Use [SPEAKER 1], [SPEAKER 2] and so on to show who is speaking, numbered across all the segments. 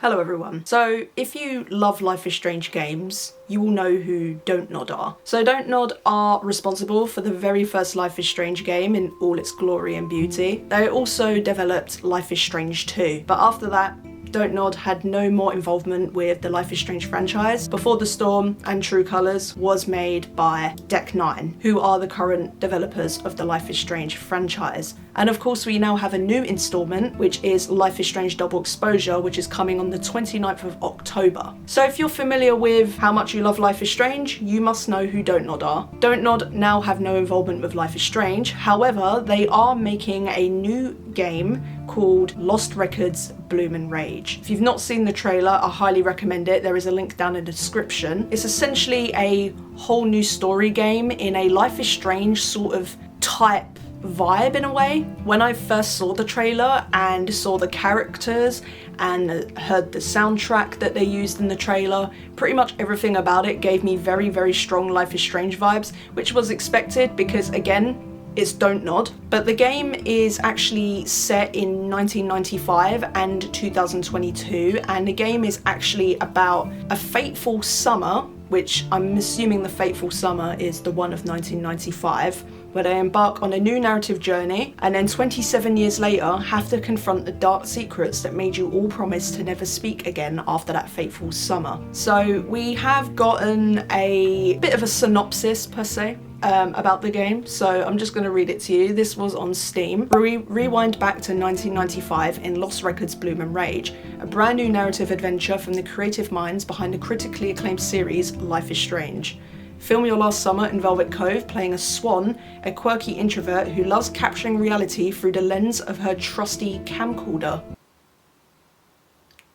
[SPEAKER 1] Hello everyone. So if you love Life is Strange games, you will know who Dontnod are. So Dontnod are responsible for the very first Life is Strange game in all its glory and beauty. They also developed Life is Strange 2, but after that, Dontnod had no more involvement with the Life is Strange franchise. Before the Storm and True Colors was made by Deck 9, who are the current developers of the Life is Strange franchise. And of course we now have a new installment, which is Life is Strange Double Exposure, which is coming on the 29th of October. So if you're familiar with how much you love Life is Strange, you must know who Dontnod are. Dontnod now have no involvement with Life is Strange, however, they are making a new game called Lost Records Bloom and Rage. If you've not seen the trailer, I highly recommend it. There is a link down in the description. It's essentially a whole new story game in a Life is Strange sort of type vibe in a way. When I first saw the trailer and saw the characters and heard the soundtrack that they used in the trailer, pretty much everything about it gave me very, very strong Life is Strange vibes, which was expected because, again, it's Dontnod. But the game is actually set in 1995 and 2022, and the game is actually about a fateful summer, which I'm assuming the fateful summer is the one of 1995, where they embark on a new narrative journey and then 27 years later have to confront the dark secrets that made you all promise to never speak again after that fateful summer. So we have gotten a bit of a synopsis per se about the game, so I'm just going to read it to you. This was on Steam. Rewind back to 1995 in Lost Records Bloom and Rage, a brand new narrative adventure from the creative minds behind the critically acclaimed series Life is Strange. Film your last summer in Velvet Cove playing as Swann, a quirky introvert who loves capturing reality through the lens of her trusty camcorder.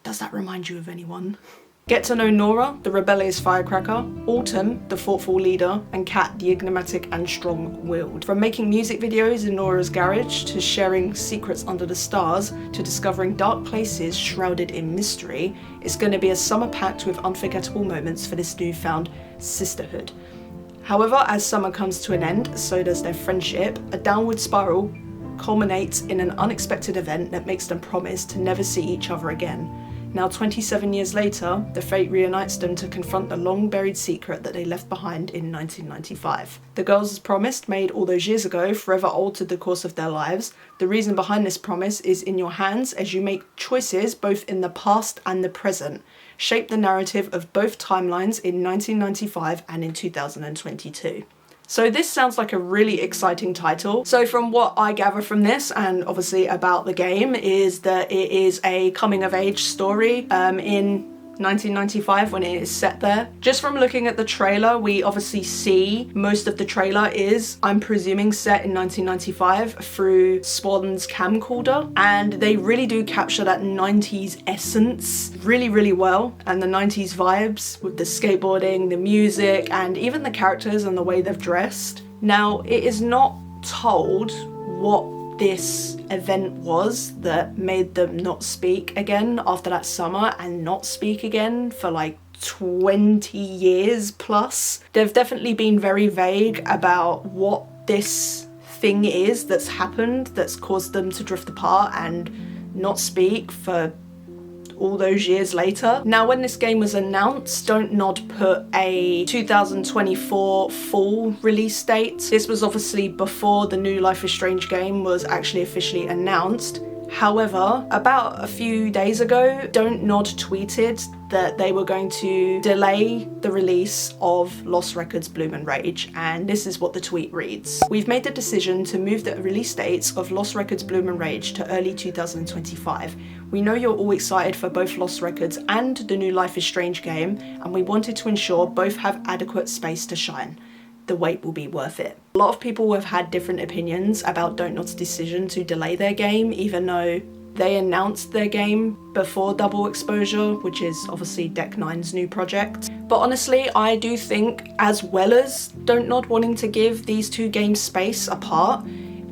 [SPEAKER 1] Does that remind you of anyone? Get to know Nora, the rebellious firecracker, Autumn, the thoughtful leader, and Kat, the enigmatic and strong-willed. From making music videos in Nora's garage, to sharing secrets under the stars, to discovering dark places shrouded in mystery, it's going to be a summer packed with unforgettable moments for this newfound sisterhood. However, as summer comes to an end, so does their friendship. A downward spiral culminates in an unexpected event that makes them promise to never see each other again. Now 27 years later, the fate reunites them to confront the long-buried secret that they left behind in 1995. The girls, as promised, made all those years ago, forever altered the course of their lives. The reason behind this promise is in your hands as you make choices both in the past and the present. Shape the narrative of both timelines in 1995 and in 2022. So this sounds like a really exciting title. So from what I gather from this, and obviously about the game, is that it is a coming-of-age story in 1995 when it is set there. Just from looking at the trailer, we obviously see most of the trailer is, I'm presuming, set in 1995 through Swann's camcorder, and they really do capture that 90s essence really, really well, and the 90s vibes with the skateboarding, the music, and even the characters and the way they've dressed. Now, it is not told what this event was that made them not speak again after that summer and not speak again for like 20 years plus. They've definitely been very vague about what this thing is that's happened that's caused them to drift apart and not speak for all those years later. Now, when this game was announced, Dontnod put a 2024 fall release date. This was obviously before the new Life is Strange game was actually officially announced. However, about a few days ago, Dontnod tweeted that they were going to delay the release of Lost Records Bloom and Rage, and this is what the tweet reads. We've made the decision to move the release dates of Lost Records Bloom and Rage to early 2025. We know you're all excited for both Lost Records and the new Life is Strange game, and we wanted to ensure both have adequate space to shine. The wait will be worth it. A lot of people have had different opinions about Dontnod's decision to delay their game, even though they announced their game before Double Exposure, which is obviously Deck 9's new project. But honestly, I do think, as well as Dontnod wanting to give these two games space apart,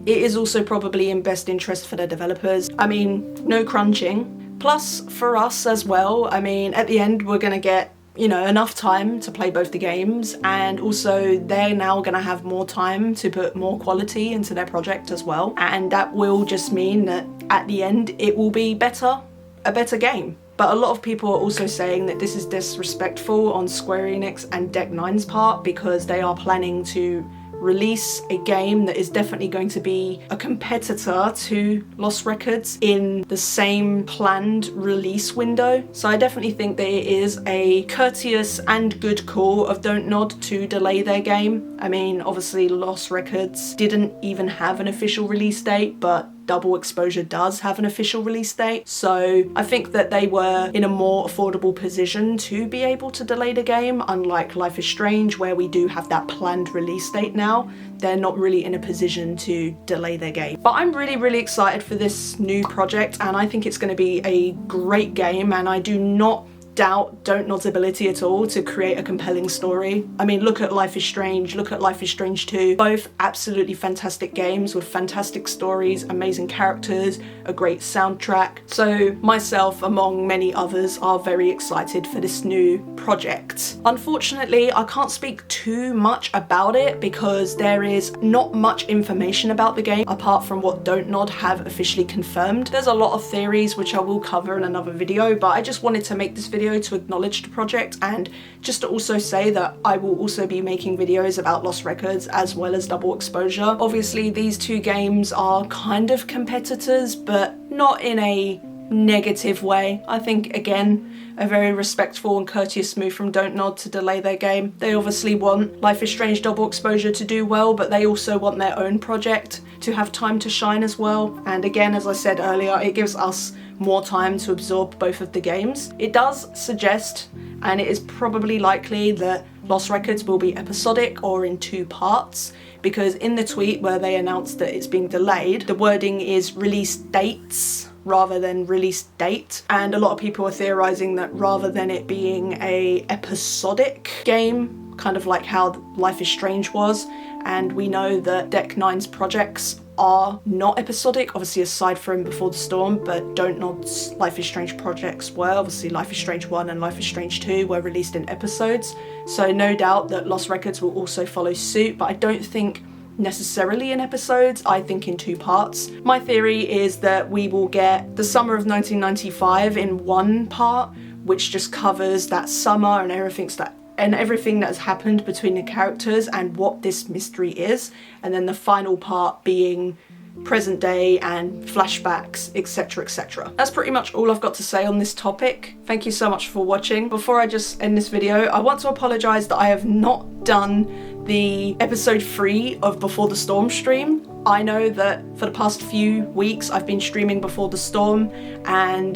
[SPEAKER 1] it is also probably in best interest for the developers. I mean, no crunching. Plus, for us as well, I mean, at the end we're gonna get, you know, enough time to play both the games, and also they're now gonna have more time to put more quality into their project as well, and that will just mean that at the end it will be better, a better game. But a lot of people are also saying that this is disrespectful on Square Enix and Deck Nine's part, because they are planning to release a game that is definitely going to be a competitor to Lost Records in the same planned release window. So I definitely think that it is a courteous and good call of Dontnod to delay their game. I mean, obviously Lost Records didn't even have an official release date, but Double Exposure does have an official release date, so I think that they were in a more affordable position to be able to delay the game, unlike Life is Strange, where we do have that planned release date now. They're not really in a position to delay their game. But I'm really excited for this new project, and I think it's going to be a great game, and I do not doubt Dontnod's ability at all to create a compelling story. I mean, look at Life is Strange, look at Life is Strange 2. Both absolutely fantastic games with fantastic stories, amazing characters, a great soundtrack. So myself, among many others, are very excited for this new project. Unfortunately, I can't speak too much about it because there is not much information about the game apart from what Dontnod have officially confirmed. There's a lot of theories which I will cover in another video, but I just wanted to make this video to acknowledge the project and just to also say that I will also be making videos about Lost Records as well as Double Exposure. Obviously these two games are kind of competitors, but not in a negative way. I think, again, a very respectful and courteous move from Dontnod to delay their game. They obviously want Life is Strange Double Exposure to do well, but they also want their own project to have time to shine as well. And again, as I said earlier, it gives us more time to absorb both of the games. It does suggest, and it is probably likely, that Lost Records will be episodic or in 2 parts, because in the tweet where they announced that it's being delayed, the wording is release dates rather than release date, and a lot of people are theorizing that rather than it being a episodic game, kind of like how Life is Strange was, and we know that Deck Nine's projects are not episodic, obviously aside from Before the Storm, but Dontnod's Life is Strange projects were. Obviously Life is Strange 1 and Life is Strange 2 were released in episodes, so no doubt that Lost Records will also follow suit, but I don't think necessarily in episodes, I think in 2 parts. My theory is that we will get the summer of 1995 in 1 part, which just covers that summer and everything that has happened between the characters and what this mystery is, and then the final part being present day and flashbacks, etc, etc. That's pretty much all I've got to say on this topic. Thank you so much for watching. Before I just end this video, I want to apologise that I have not done the episode 3 of Before the Storm stream. I know that for the past few weeks I've been streaming Before the Storm and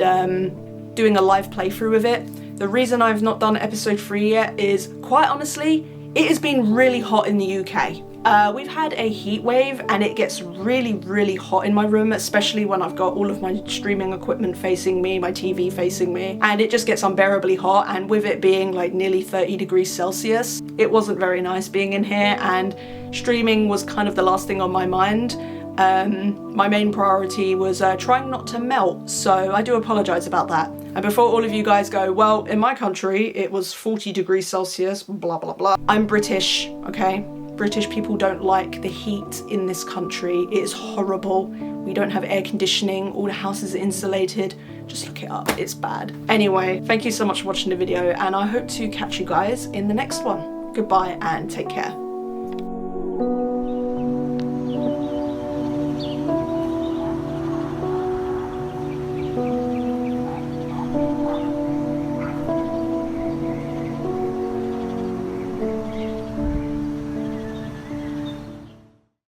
[SPEAKER 1] doing a live playthrough of it. The reason I've not done episode 3 yet is, quite honestly, it has been really hot in the UK. We've had a heat wave and it gets really hot in my room, especially when I've got all of my streaming equipment facing me, my TV facing me, and it just gets unbearably hot, and with it being like nearly 30 degrees Celsius, it wasn't very nice being in here, and streaming was kind of the last thing on my mind. My main priority was trying not to melt, so I do apologise about that. And before all of you guys go, well, in my country it was 40 degrees Celsius, blah blah blah. I'm British, okay? British people don't like the heat in this country. It is horrible. We don't have air conditioning, all the houses are insulated. Just look it up, it's bad. Anyway, thank you so much for watching the video, and I hope to catch you guys in the next one. Goodbye and take care.